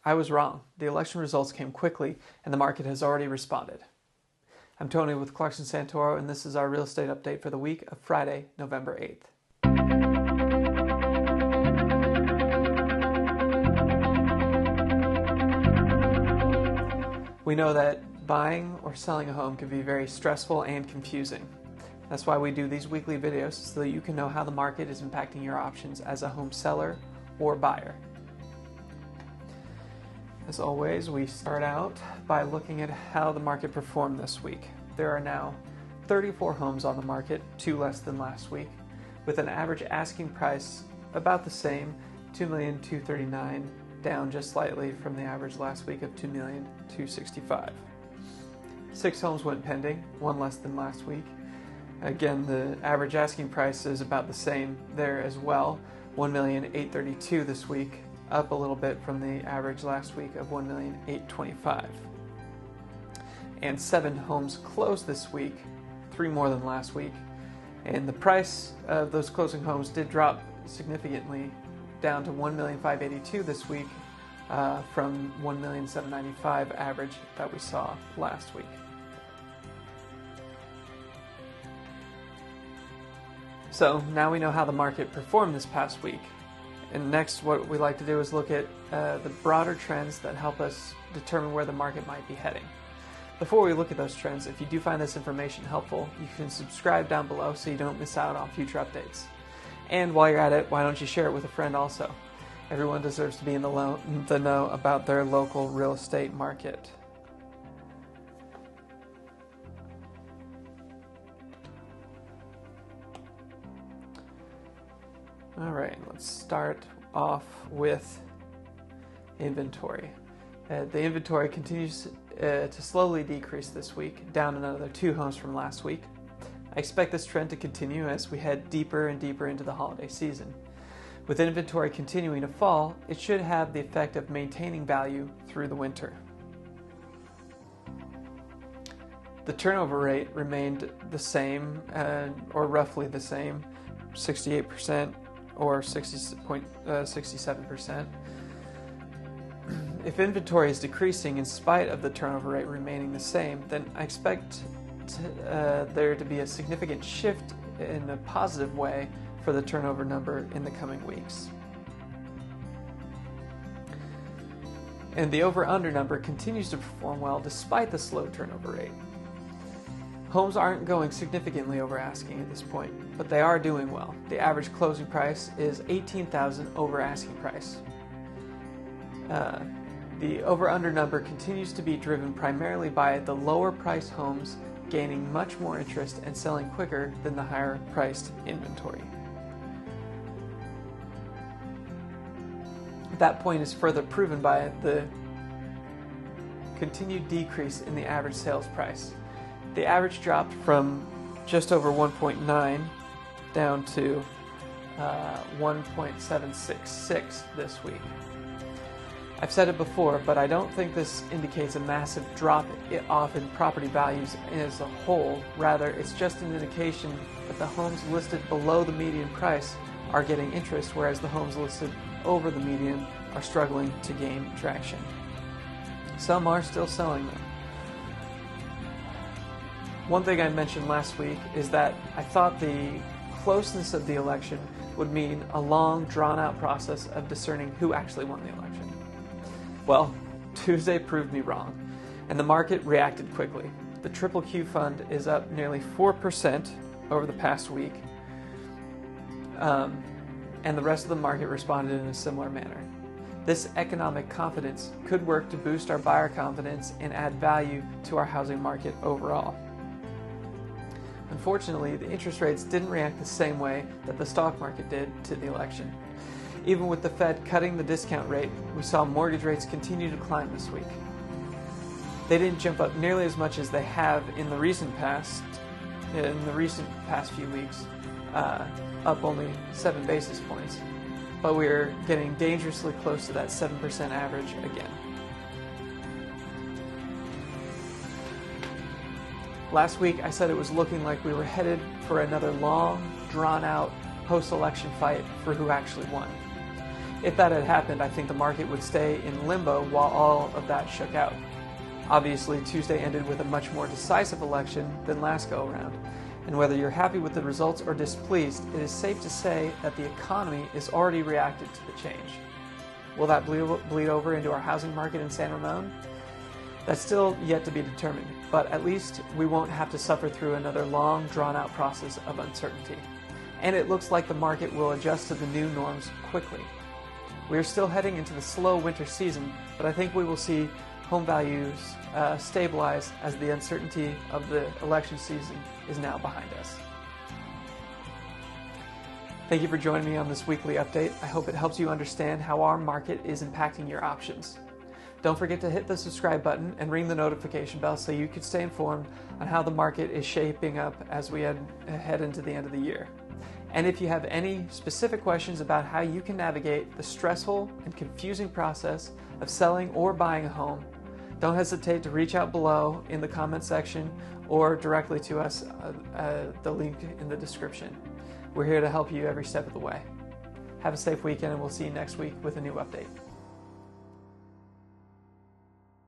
I was wrong. The election results came quickly, and the market has already responded. I'm Tony with Clarkson Santoro, and this is our real estate update for the week of Friday, November 8th. We know that buying or selling a home can be very stressful and confusing. That's why we do these weekly videos, so that you can know how the market is impacting your options as a home seller or buyer. As always, we start out by looking at how the market performed this week. There are now 34 homes on the market, 2 less than last week, with an average asking price about the same, $2,239,000, down just slightly from the average last week of $2,265,000. 6 homes went pending, 1 less than last week. Again, the average asking price is about the same there as well, $1,832,000 this week, up a little bit from the average last week of $1,825,000. And 7 homes closed this week, 3 more than last week. And the price of those closing homes did drop significantly, down to $1,582,000 this week from $1,795,000 average that we saw last week. So now we know how the market performed this past week. And next, what we like to do is look at the broader trends that help us determine where the market might be heading. Before we look at those trends, if you do find this information helpful, you can subscribe down below so you don't miss out on future updates. And while you're at it, why don't you share it with a friend also? Everyone deserves to be in the know about their local real estate market. All right, let's start off with inventory. The inventory continues to slowly decrease this week, down another 2 homes from last week. I expect this trend to continue as we head deeper and deeper into the holiday season. With inventory continuing to fall, it should have the effect of maintaining value through the winter. The turnover rate remained the same, or roughly the same, 68%. Or 67%. If inventory is decreasing in spite of the turnover rate remaining the same, then I expect there to be a significant shift in a positive way for the turnover number in the coming weeks. And the over-under number continues to perform well despite the slow turnover rate. Homes aren't going significantly over asking at this point, but they are doing well. The average closing price is $18,000 over asking price. The over-under number continues to be driven primarily by the lower priced homes gaining much more interest and selling quicker than the higher priced inventory. That point is further proven by the continued decrease in the average sales price. The average dropped from just over 1.9 down to 1.766 this week. I've said it before, but I don't think this indicates a massive drop off in property values as a whole. Rather, it's just an indication that the homes listed below the median price are getting interest, whereas the homes listed over the median are struggling to gain traction. Some are still selling them. One thing I mentioned last week is that I thought the closeness of the election would mean a long, drawn-out process of discerning who actually won the election. Well, Tuesday proved me wrong, and the market reacted quickly. The Triple Q Fund is up nearly 4% over the past week, and the rest of the market responded in a similar manner. This economic confidence could work to boost our buyer confidence and add value to our housing market overall. Unfortunately, the interest rates didn't react the same way that the stock market did to the election. Even with the Fed cutting the discount rate, we saw mortgage rates continue to climb this week. They didn't jump up nearly as much as they have in the recent past few weeks, up only 7 basis points. But we're getting dangerously close to that 7% average again. Last week, I said it was looking like we were headed for another long, drawn-out post-election fight for who actually won. If that had happened, I think the market would stay in limbo while all of that shook out. Obviously, Tuesday ended with a much more decisive election than last go-around, and whether you're happy with the results or displeased, it is safe to say that the economy is already reacted to the change. Will that bleed over into our housing market in San Ramon? That's still yet to be determined, but at least we won't have to suffer through another long, drawn-out process of uncertainty. And it looks like the market will adjust to the new norms quickly. We are still heading into the slow winter season, but I think we will see home values stabilize as the uncertainty of the election season is now behind us. Thank you for joining me on this weekly update. I hope it helps you understand how our market is impacting your options. Don't forget to hit the subscribe button and ring the notification bell so you can stay informed on how the market is shaping up as we head into the end of the year. And if you have any specific questions about how you can navigate the stressful and confusing process of selling or buying a home, don't hesitate to reach out below in the comment section or directly to us, the link in the description. We're here to help you every step of the way. Have a safe weekend, and we'll see you next week with a new update.